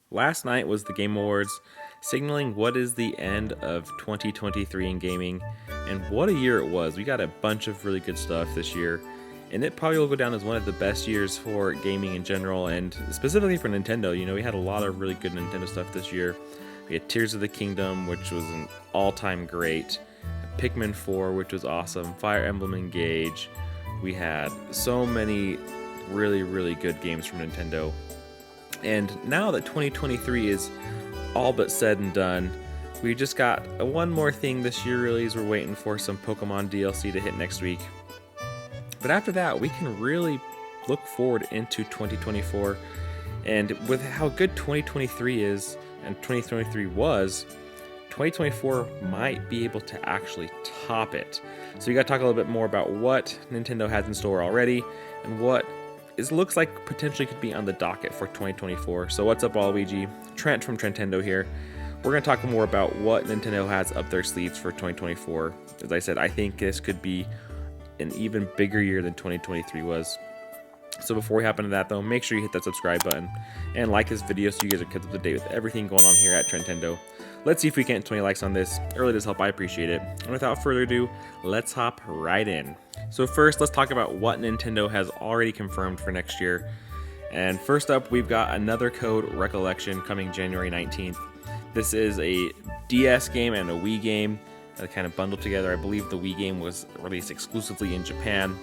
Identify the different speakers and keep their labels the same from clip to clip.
Speaker 1: Last night was the Game Awards, signaling what is the end of 2023 in gaming, and what a year it was. We got a bunch of really good stuff this year, and it probably will go down as one of the best years for gaming in general, and specifically for Nintendo. We had a lot of really good Nintendo stuff this year. We had Tears of the Kingdom, which was an all-time great, Pikmin 4, which was awesome, Fire Emblem Engage. We had so many really, really good games from Nintendo. And now that 2023 is all but said and done, we just got one more thing this year really is we're waiting for some Pokemon DLC to hit next week. But after that, we can really look forward into 2024. And with how good 2023 is and 2023 was, 2024 might be able to actually top it. So we got to talk a little bit more about what Nintendo has in store already and what looks like potentially could be on the docket for 2024. So what's up, Waluigi? Trent from Trentendo here. We're going to talk more about what Nintendo has up their sleeves for 2024. As I said, I think this could be an even bigger year than 2023 was. So before we hop into that though, make sure you hit that subscribe button and like this video so you guys are kept up to date with everything going on here at Trentendo. Let's see if we can get 20 likes on this. It really does help, I appreciate it. And without further ado, let's hop right in. So first, let's talk about what Nintendo has already confirmed for next year. And first up, we've got another code, Recollection, coming January 19th. This is a DS game and a Wii game that kind of bundled together. I believe the Wii game was released exclusively in Japan.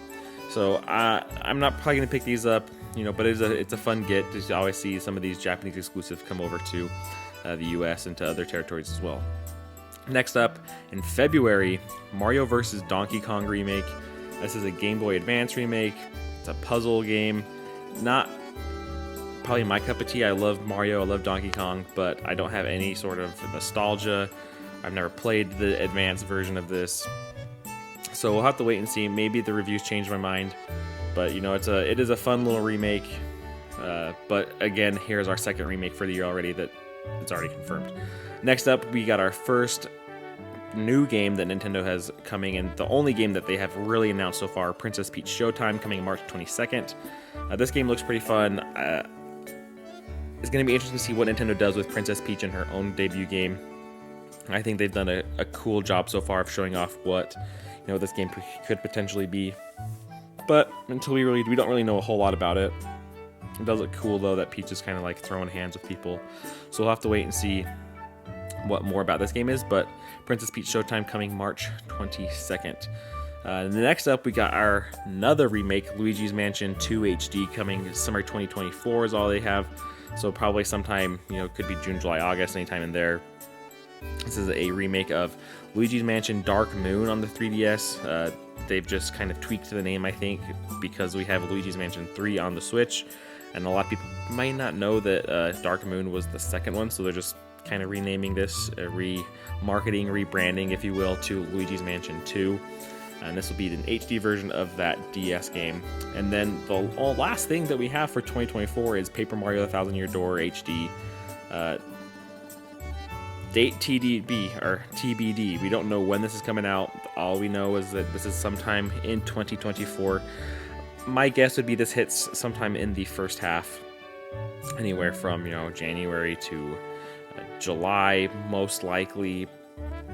Speaker 1: So I'm not probably going to pick these up, but it's a fun get to always see some of these Japanese exclusives come over to the US and to other territories as well. Next up, in February, Mario vs. Donkey Kong Remake. This is a Game Boy Advance remake. It's a puzzle game. Not probably my cup of tea. I love Mario, I love Donkey Kong, but I don't have any sort of nostalgia. I've never played the advanced version of this. So we'll have to wait and see. Maybe the reviews change my mind. But it is a fun little remake. But again, here's our second remake for the year already that it's already confirmed. Next up, we got our first new game that Nintendo has coming, and the only game that they have really announced so far, Princess Peach Showtime, coming March 22nd. This game looks pretty fun. It's going to be interesting to see what Nintendo does with Princess Peach in her own debut game. I think they've done a cool job so far of showing off what this game could potentially be. But until we don't really know a whole lot about it. It does look cool though that Peach is kind of like throwing hands with people. So we'll have to wait and see what more about this game is. But Princess Peach Showtime coming March 22nd. Next up, we got another remake, Luigi's Mansion 2 HD, coming summer 2024 is all they have. So probably sometime, could be June, July, August, anytime in there. This is a remake of Luigi's Mansion Dark Moon on the 3DS. They've just kind of tweaked the name, I think, because we have Luigi's Mansion 3 on the Switch. And a lot of people might not know that Dark Moon was the second one, so they're just kind of renaming this, remarketing, rebranding, if you will, to Luigi's Mansion 2. And this will be an HD version of that DS game. And then the last thing that we have for 2024 is Paper Mario The Thousand Year Door HD. Date TDB or TBD. We don't know when this is coming out. All we know is that this is sometime in 2024. My guess would be this hits sometime in the first half, anywhere from January to July, most likely.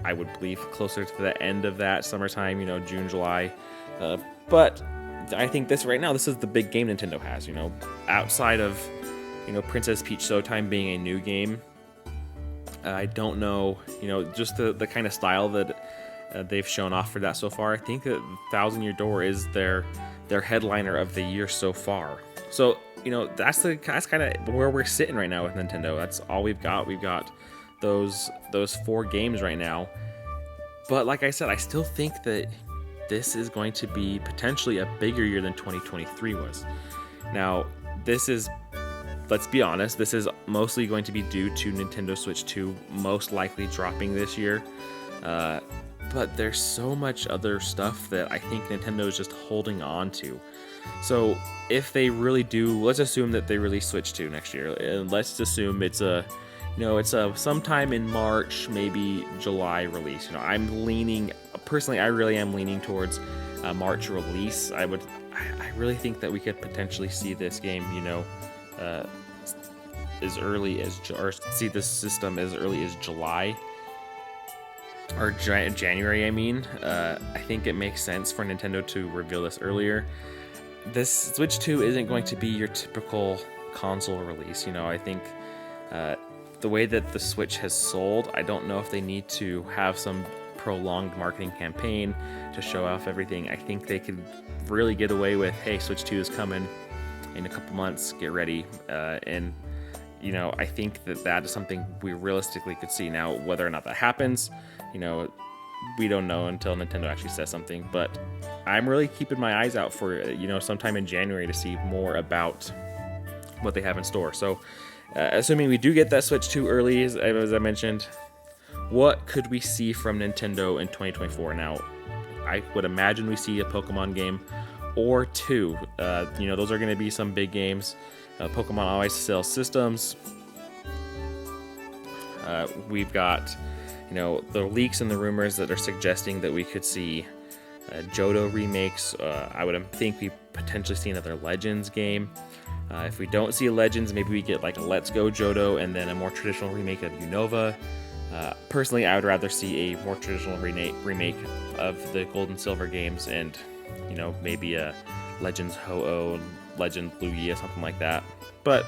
Speaker 1: I would believe closer to the end of that summertime, June, July. But I think this is the big game Nintendo has. Outside of Princess Peach Showtime being a new game. I don't know, just the kind of style that they've shown off for that so far. I think that Thousand Year Door is their headliner of the year so far. So, that's kind of where we're sitting right now with Nintendo. That's all we've got. We've got those 4 games right now. But like I said, I still think that this is going to be potentially a bigger year than 2023 was. Now, let's be honest, this is mostly going to be due to Nintendo Switch 2 most likely dropping this year. But there's so much other stuff that I think Nintendo is just holding on to. So if they really do, let's assume that they release Switch 2 next year. And let's assume it's a sometime in March, maybe July release. I'm leaning, personally, I really am leaning towards a March release. I really think that we could potentially see this game, as early as, or see this system as early as July or January. I mean, I think it makes sense for Nintendo to reveal this earlier. This Switch 2 isn't going to be your typical console release. I think the way that the Switch has sold, I don't know if they need to have some prolonged marketing campaign to show off everything. I think they could really get away with, hey, Switch 2 is coming in a couple months, get ready. And I think that is something we realistically could see. Now, whether or not that happens, we don't know until Nintendo actually says something. But I'm really keeping my eyes out for, sometime in January to see more about what they have in store. So, assuming we do get that Switch 2 early, as I mentioned, what could we see from Nintendo in 2024? Now, I would imagine we see a Pokemon game or two. Those are going to be some big games. Pokemon always sells systems. We've got, the leaks and the rumors that are suggesting that we could see Johto remakes. I would think we potentially see another Legends game. If we don't see Legends, maybe we get like a Let's Go Johto and then a more traditional remake of Unova. Personally, I would rather see a more traditional remake of the Gold and Silver games and, maybe a Legends Ho-Oh, Legend Lugia, something like that. But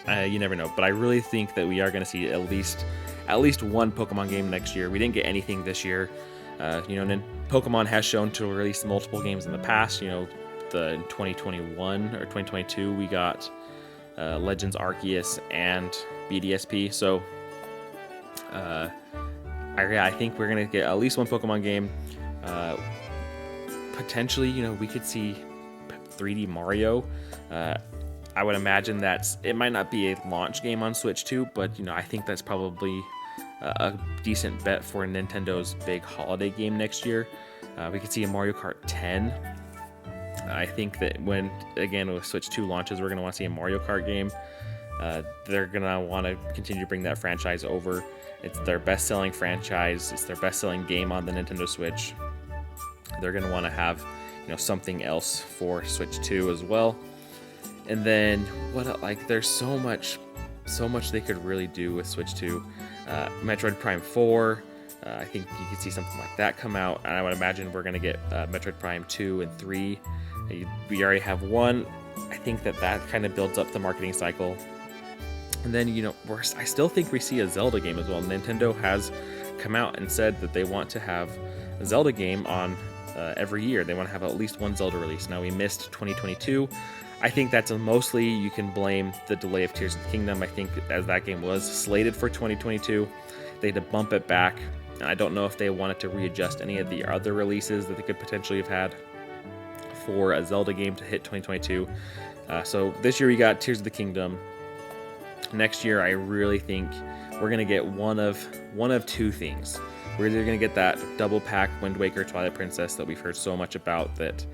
Speaker 1: you never know. But I really think that we are going to see at least one Pokemon game next year. We didn't get anything this year. Pokemon has shown to release multiple games in the past. In 2021 or 2022, we got Legends Arceus and BDSP. So I think we're going to get at least one Pokemon game. Potentially, we could see 3D Mario. I would imagine it might not be a launch game on Switch 2, but I think that's probably a decent bet for Nintendo's big holiday game next year. We could see a Mario Kart 10. I think that when Switch 2 launches, we're going to want to see a Mario Kart game. They're going to want to continue to bring that franchise over. It's their best-selling franchise. It's their best-selling game on the Nintendo Switch. They're going to want to have, something else for Switch 2 as well. And then there's so much they could really do with Switch 2. Metroid Prime 4, I think you could see something like that come out. And I would imagine we're going to get Metroid Prime 2 and 3. We already have 1. I think that kind of builds up the marketing cycle. And then, I still think we see a Zelda game as well. Nintendo has come out and said that they want to have a Zelda game on every year. They want to have at least one Zelda release. Now, we missed 2022. I think that's mostly you can blame the delay of Tears of the Kingdom. I think as that game was slated for 2022, they had to bump it back. And I don't know if they wanted to readjust any of the other releases that they could potentially have had for a Zelda game to hit 2022. So this year we got Tears of the Kingdom. Next year, I really think we're going to get one of two things. We're either going to get that double pack Wind Waker Twilight Princess that we've heard so much about that.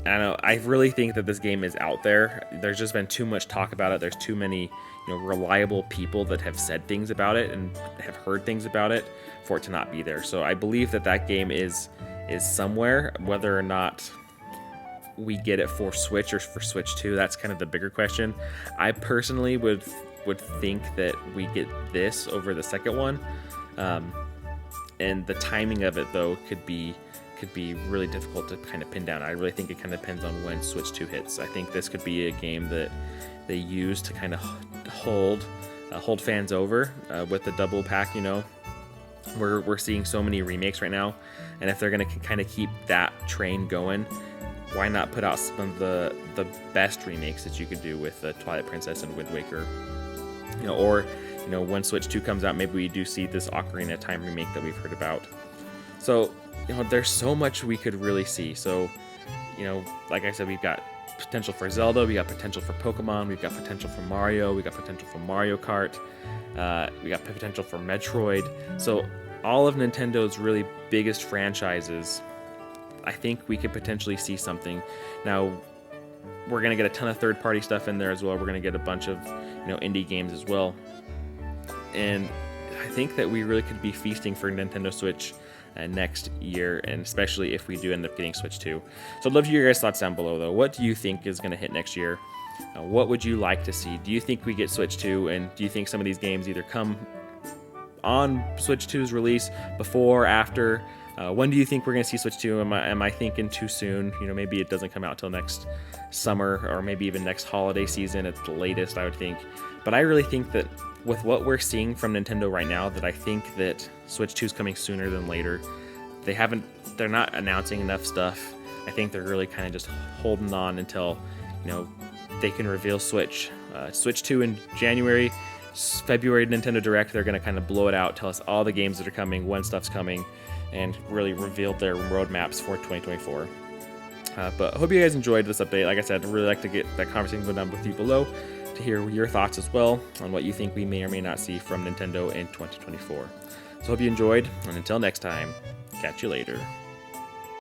Speaker 1: I really think that this game is out there. There's just been too much talk about it. There's too many, reliable people that have said things about it and have heard things about it for it to not be there. So I believe that game is somewhere. Whether or not we get it for Switch or for Switch 2, that's kind of the bigger question. I personally would think that we get this over the second one. And the timing of it, though, could be really difficult to kind of pin down. I really think it kind of depends on when Switch 2 hits. I think this could be a game that they use to kind of hold fans over with the double pack. We're seeing so many remakes right now, and if they're going to kind of keep that train going, why not put out some of the best remakes that you could do with Twilight Princess and Wind Waker? Or when Switch 2 comes out, maybe we do see this Ocarina of Time remake that we've heard about. So, there's so much we could really see. So, like I said, we've got potential for Zelda, we got potential for Pokemon, we've got potential for Mario, we got potential for Mario Kart, we got potential for Metroid. So, all of Nintendo's really biggest franchises, I think we could potentially see something. Now, we're going to get a ton of third-party stuff in there as well. We're going to get a bunch of, indie games as well. And I think that we really could be feasting for Nintendo Switch next year, and especially if we do end up getting Switch 2. So I'd love to hear your guys' thoughts down below, though. What do you think is going to hit next year? What would you like to see? Do you think we get Switch 2, and do you think some of these games either come on Switch 2's release, before, after? When do you think we're going to see Switch 2? Am I thinking too soon? Maybe it doesn't come out till next summer, or maybe even next holiday season at the latest, I would think. But I really think that with what we're seeing from Nintendo right now, that I think that Switch 2 is coming sooner than later. They're not announcing enough stuff. I think they're really kind of just holding on until, they can reveal Switch 2 in January. February Nintendo Direct, they're going to kind of blow it out, tell us all the games that are coming, when stuff's coming, and really reveal their roadmaps for 2024. But I hope you guys enjoyed this update. Like I said, I'd really like to get that conversation going down with you below to hear your thoughts as well on what you think we may or may not see from Nintendo in 2024. So hope you enjoyed, and until next time, catch you later.